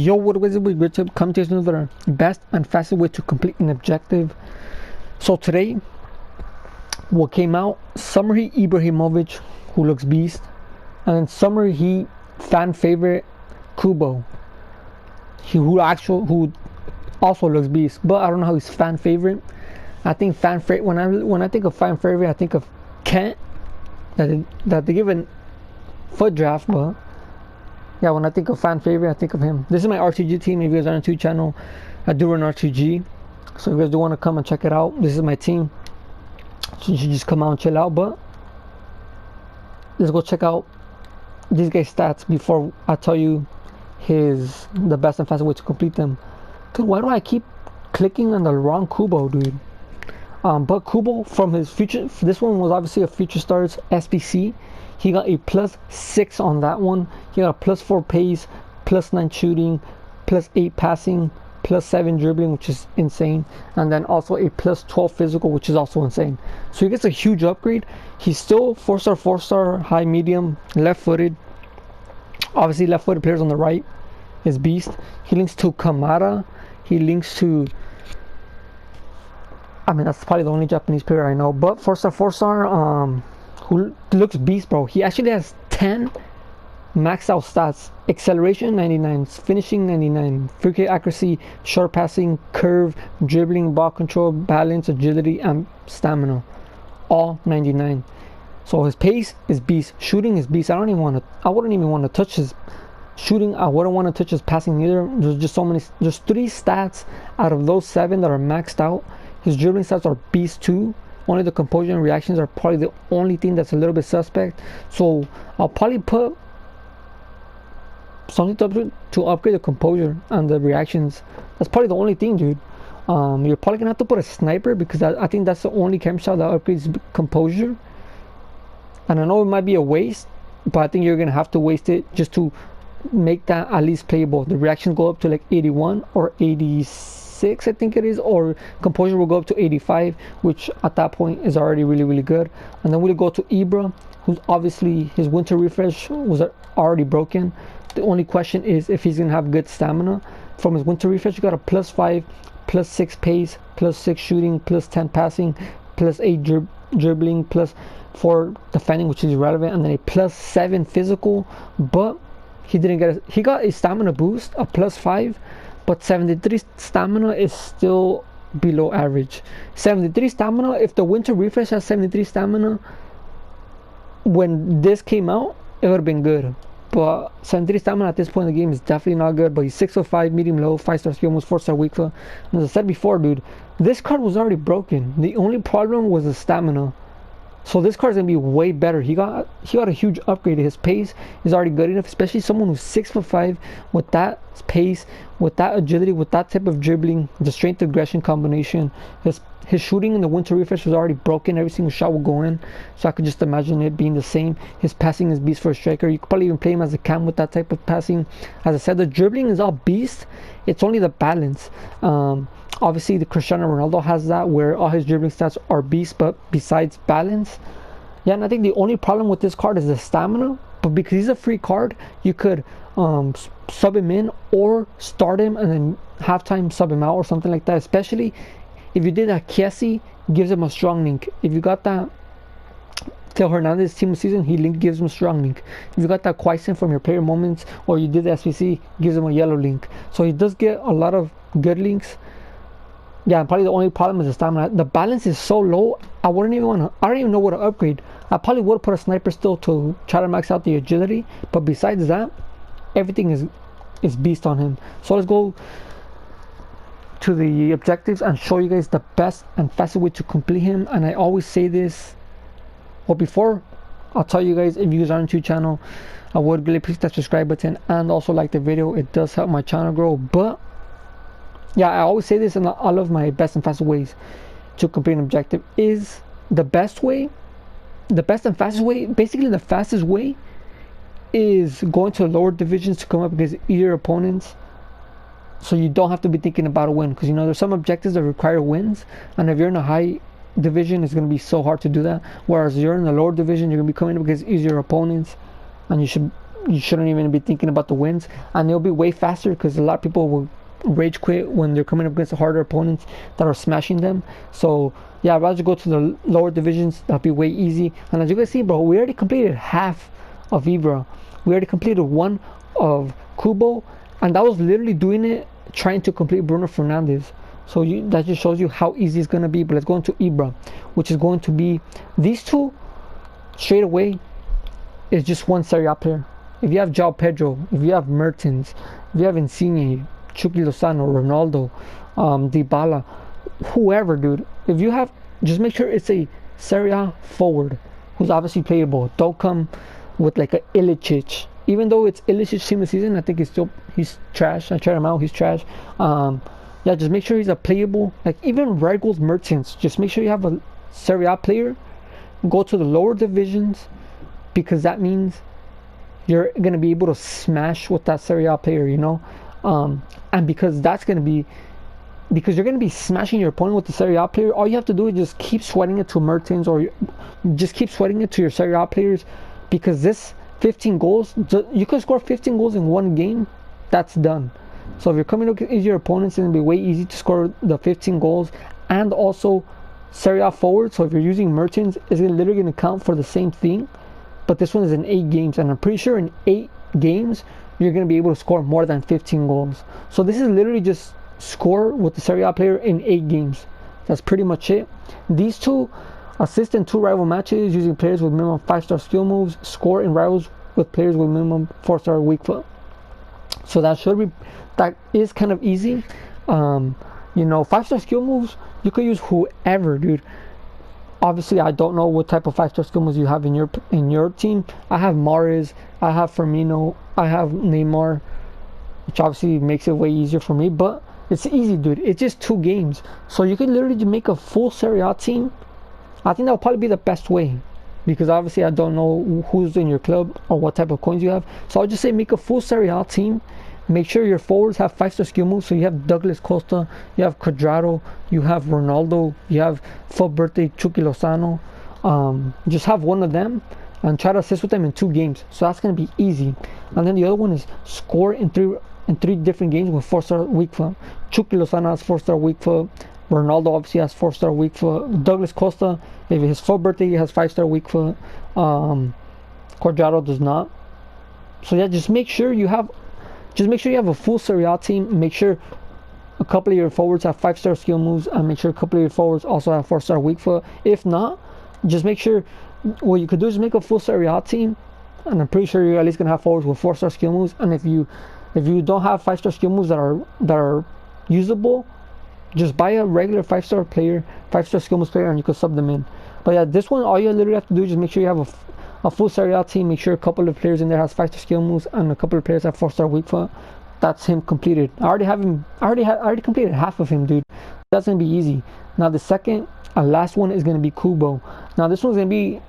Yo, what is it? We're to come to another best and fastest way to complete an objective. So today, what came out, Summer Heat Ibrahimovic, who looks beast, and then Summer Heat fan favorite Kubo, who also looks beast, but I don't know how he's fan favorite. I think fan favorite, when I think of fan favorite, I think of Kent, that they give a foot draft, but yeah, when I think of fan favorite, I think of him. This is my RTG team. If you guys are on the YouTube channel, I do run RTG, so if you guys do want to come and check it out, this is my team. So you should just come out and chill out. But let's go check out these guys' stats before I tell you the best and fastest way to complete them. Dude, why do I keep clicking on the wrong Kubo, dude? But Kubo, from his future, this one was obviously a future stars SBC. He got a +6 on that one. He got a +4 pace, +9 shooting, +8 passing, +7 dribbling, which is insane, and then also a +12 physical, which is also insane. So he gets a huge upgrade. He's still 4-star, 4-star, high, medium, left-footed. Obviously, left-footed players on the right is beast. He links to Kamara. He links to, I mean, that's probably the only Japanese player I know. But 4-star, 4-star, who looks beast, bro. He actually has 10 maxed out stats: acceleration 99, finishing 99, free kick accuracy, short passing, curve, dribbling, ball control, balance, agility, and stamina, all 99. So his pace is beast, shooting is beast. I wouldn't even want to touch his shooting. I wouldn't want to touch his passing either. There's just so many. There's 3 stats out of those 7 that are maxed out. His dribbling stats are beast too. Only the composure and reactions are probably the only thing that's a little bit suspect. So I'll probably put something to upgrade the composure and the reactions. That's probably the only thing, dude. You're probably gonna have to put a sniper, because I think that's the only chem shot that upgrades composure. And I know it might be a waste, but I think you're gonna have to waste it just to make that at least playable. The reactions go up to like 81 or 86, I think it is, or composure will go up to 85, which at that point is already really good. And then we'll go to Ibra, who's obviously, his winter refresh was already broken. The only question is if he's gonna have good stamina. From his winter refresh, you got a +5, +6 pace, +6 shooting, +10 passing, +8 dribbling, +4 defending, which is irrelevant, and then a +7 physical. But he got a stamina boost, a +5, but 73 stamina is still below average. 73 stamina, if the winter refresh has 73 stamina when this came out, it would have been good. But 73 stamina at this point in the game is definitely not good. But he's 6'5", medium low, 5-star skill, almost 4-star weak foot. And as I said before, dude, this card was already broken. The only problem was the stamina. So this card is gonna be way better. He got a huge upgrade. His pace is already good enough, especially someone who's 6'5", with that pace, with that agility, with that type of dribbling, the strength aggression combination. His shooting in the winter refresh was already broken. Every single shot will go in, so I could just imagine it being the same. His passing is beast for a striker. You could probably even play him as a cam with that type of passing. As I said, the dribbling is all beast. It's only the balance. Obviously, the Cristiano Ronaldo has that, where all his dribbling stats are beast, but besides balance. Yeah, and I think the only problem with this card is the stamina. But because he's a free card, you could sub him in or start him and then halftime sub him out or something like that. Especially if you did that Kiesi, gives him a strong link. If you got that Theo Hernandez team of season, he gives him a strong link. If you got that Quaison from your player moments, or you did the SPC, gives him a yellow link. So he does get a lot of good links. Yeah, probably the only problem is the stamina. The balance is so low, I don't even know what to upgrade. I probably would put a sniper still to try to max out the agility, but besides that, everything is beast on him. So let's go to the objectives and show you guys the best and fastest way to complete him. And I always say this, well, before I'll tell you guys, if you guys are on the YouTube channel, I would really please that subscribe button and also like the video. It does help my channel grow. But yeah, I always say this, in all of my best and fastest ways to complete an objective is the best way. The best and fastest way, basically the fastest way, is going to lower divisions to come up against easier opponents, so you don't have to be thinking about a win. Because, you know, there's some objectives that require wins, and if you're in a high division, it's going to be so hard to do that. Whereas you're in the lower division, you're going to be coming up against easier opponents, and you should you shouldn't even be thinking about the wins, and they'll be way faster because a lot of people will rage quit when they're coming up against harder opponents that are smashing them. So yeah, I'd rather go to the lower divisions. That'll be way easy. And as you guys see, bro, we already completed half of Ibra. We already completed one of Kubo, and that was literally doing it trying to complete Bruno Fernandes. So that just shows you how easy it's going to be. But let's go into Ibra, which is going to be these two straight away. Is just one Serie A player. If you have João Pedro, if you have Mertens, if you have Insigne, Chucky Lozano, Ronaldo, Dybala, whoever, dude, if you have, just make sure it's a Serie A forward who's obviously playable. Don't come with like a Ilicic. Even though it's Ilicic's team of the season, I think he's trash. I tried him out, he's trash. Yeah, just make sure he's a playable, like even Regul's Mertens. Just make sure you have a Serie A player. Go to the lower divisions, because that means you're going to be able to smash with that Serie A player, you know? And because that's going to be, because you're going to be smashing your opponent with the Serie A player, all you have to do is just keep sweating it to Mertens, or just keep sweating it to your Serie A players, because this 15 goals, you can score 15 goals in one game, that's done. So if you're coming against your opponents, it's going to be way easy to score the 15 goals, and also Serie A forward. So if you're using Mertens, it's literally going to count for the same thing. But this one is in 8 games, and I'm pretty sure in 8 games you're going to be able to score more than 15 goals. So this is literally just score with the Serie A player in 8 games. That's pretty much it. These two, assist in 2 rival matches using players with minimum 5-star skill moves, score in rivals with players with minimum 4-star weak foot. So that is kind of easy. You know, 5-star skill moves, you could use whoever, dude. Obviously, I don't know what type of 5-star skill moves you have in your team. I have Mahrez, I have Firmino, I have Neymar, which obviously makes it way easier for me. But it's easy, dude. It's just 2 games, so you can literally make a full Serie A team. I think that will probably be the best way, because obviously I don't know who's in your club or what type of coins you have. So I'll just say make a full Serie A team. Make sure your forwards have 5-star skill moves. So you have Douglas Costa, you have Cuadrado, you have Ronaldo, you have full birthday Chucky Lozano. Just have one of them and try to assist with them in 2 games. So that's going to be easy. And then the other one is score in three different games with 4-star weak foot. Chucky Lozano has 4-star weak foot. Ronaldo obviously has 4-star weak foot. Douglas Costa, if his full birthday, he has 5-star weak foot. Cuadrado does not. So yeah, just make sure you have a full Serie A team. Make sure a couple of your forwards have 5-star skill moves, and make sure a couple of your forwards also have 4-star weak foot. If not, just make sure what you could do is make a full Serie A team, and I'm pretty sure you're at least gonna have forwards with 4-star skill moves. And if you don't have 5-star skill moves that are usable, just buy a regular 5-star player, 5-star skill moves player, and you can sub them in. But yeah, this one, all you literally have to do is just make sure you have a full Serie A team. Make sure a couple of players in there has 5-star skill moves, and a couple of players have 4-star weak foot. That's him completed. I already completed half of him, dude. That's gonna be easy. Now the second and last one is gonna be Kubo. Now this one's gonna be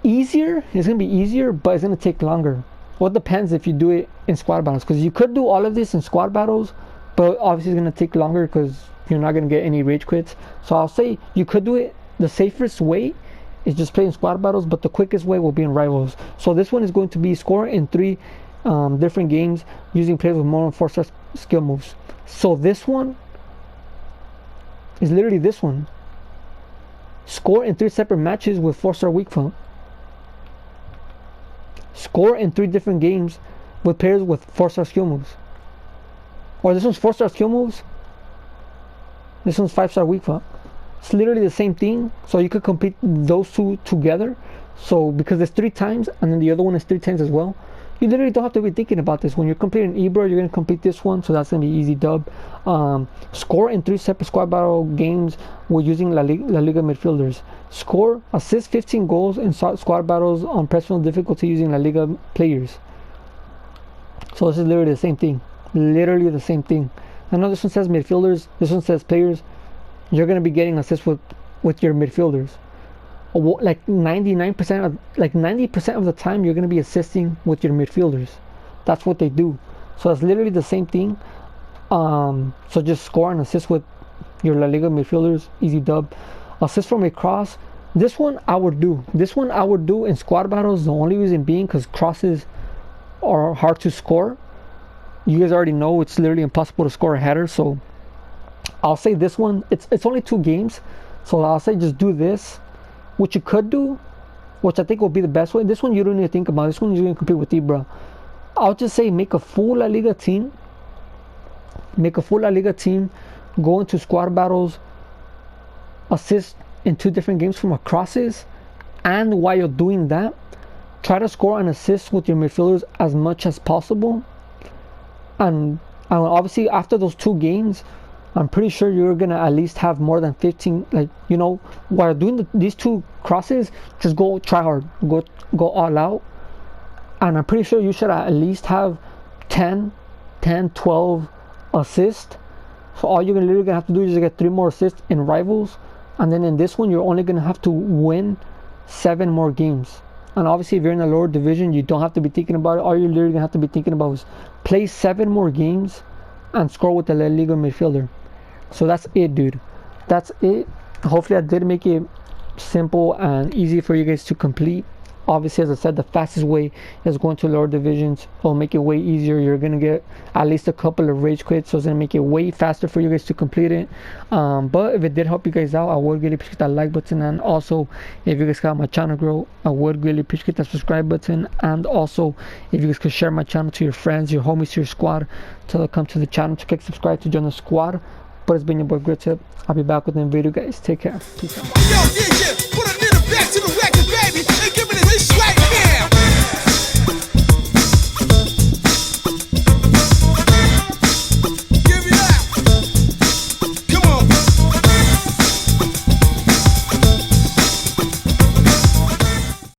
easier. It's gonna be easier, but it's gonna take longer. Well, it depends if you do it in squad battles, because you could do all of this in squad battles, but obviously it's gonna take longer because you're not gonna get any rage quits. So I'll say you could do it. The safest way is just playing squad battles, but the quickest way will be in rivals. So this one is going to be score in 3 different games using players with more than 4-star skill moves. So this one is literally this one. Score in 3 separate matches with 4-star weak foot. Score in 3 different games with players with 4-star skill moves. Or this one's 4-star skill moves. This one's 5-star weak foot. It's literally the same thing, so you could complete those 2 together. So because it's 3 times, and then the other one is 3 times as well, you literally don't have to be thinking about this. When you're completing Ibra, you're going to complete this one, so that's going to be easy dub. Score in 3 separate squad battle games with using La Liga midfielders. Score, assist 15 goals in squad battles on personal difficulty using La Liga players. So this is literally the same thing. Literally the same thing. I know this one says midfielders, this one says players. You're going to be getting assists with your midfielders. Like 90% of the time you're going to be assisting with your midfielders. That's what they do. So it's literally the same thing. So just score and assist with your La Liga midfielders. Easy dub. Assist from a cross This one I would do. This one I would do in squad battles. The only reason being because crosses are hard to score. You guys already know it's literally impossible to score a header. So I'll say this one. It's only 2 games. So I'll say just do this. What you could do, which I think will be the best way. This one you don't need to think about. This one you're going to compete with Ibra. I'll just say make a full La Liga team. Make a full La Liga team. Go into squad battles. Assist in 2 different games from crosses. And while you're doing that, try to score and assist with your midfielders as much as possible. And obviously after those 2 games, I'm pretty sure you're going to at least have more than 15, like, you know, while doing these 2 crosses, just go try hard, go all out. And I'm pretty sure you should at least have 10, 12 assists. So all you're literally going to have to do is just get 3 more assists in rivals. And then in this one, you're only going to have to win 7 more games. And obviously if you're in the lower division, you don't have to be thinking about it. All you're literally going to have to be thinking about is play 7 more games and score with the La Liga midfielder. So that's it, dude. That's it. Hopefully I did make it simple and easy for you guys to complete. Obviously, as I said, the fastest way is going to lower divisions. It'll make it way easier. You're going to get at least a couple of rage quits, so it's going to make it way faster for you guys to complete it. But if it did help you guys out, I would really appreciate that like button. And also, if you guys got my channel grow, I would really appreciate that subscribe button. And also, if you guys could share my channel to your friends, your homies, to your squad, till they come to the channel to click subscribe to join the squad. But it's been your boy Gritip. I'll be back with another video, guys. Take care. Peace out.